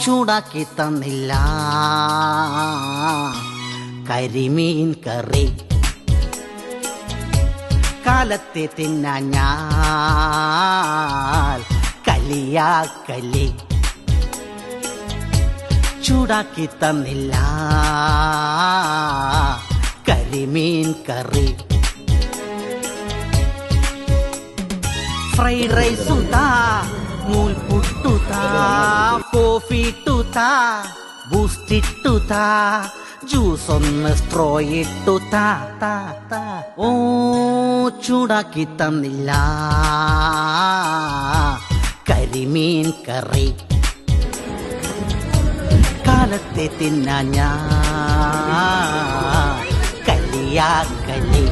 ചൂടാക്കി തന്നില്ല കരിമീൻ കറി. കാലത്തെ തിന്നാൻ ഞാൻ കലിയാക്കലി. ചൂടാക്കി തന്നില്ല കരിമീൻ കറി. ഫ്രൈഡ് റൈസുതാ, നൂൽപുട്ടുതാ, കോഫിട്ടുതാ, ബൂസ്റ്റിട്ടുതാ, ജ്യൂസ് ഒന്ന് സ്ട്രോ ഇട്ടുതാ. ഓ ചൂടാക്കി തന്നില്ല കരിമീൻ കറി. കാലത്തെ തിന്നാൻ ഞാൻ കലിയാക്കലി.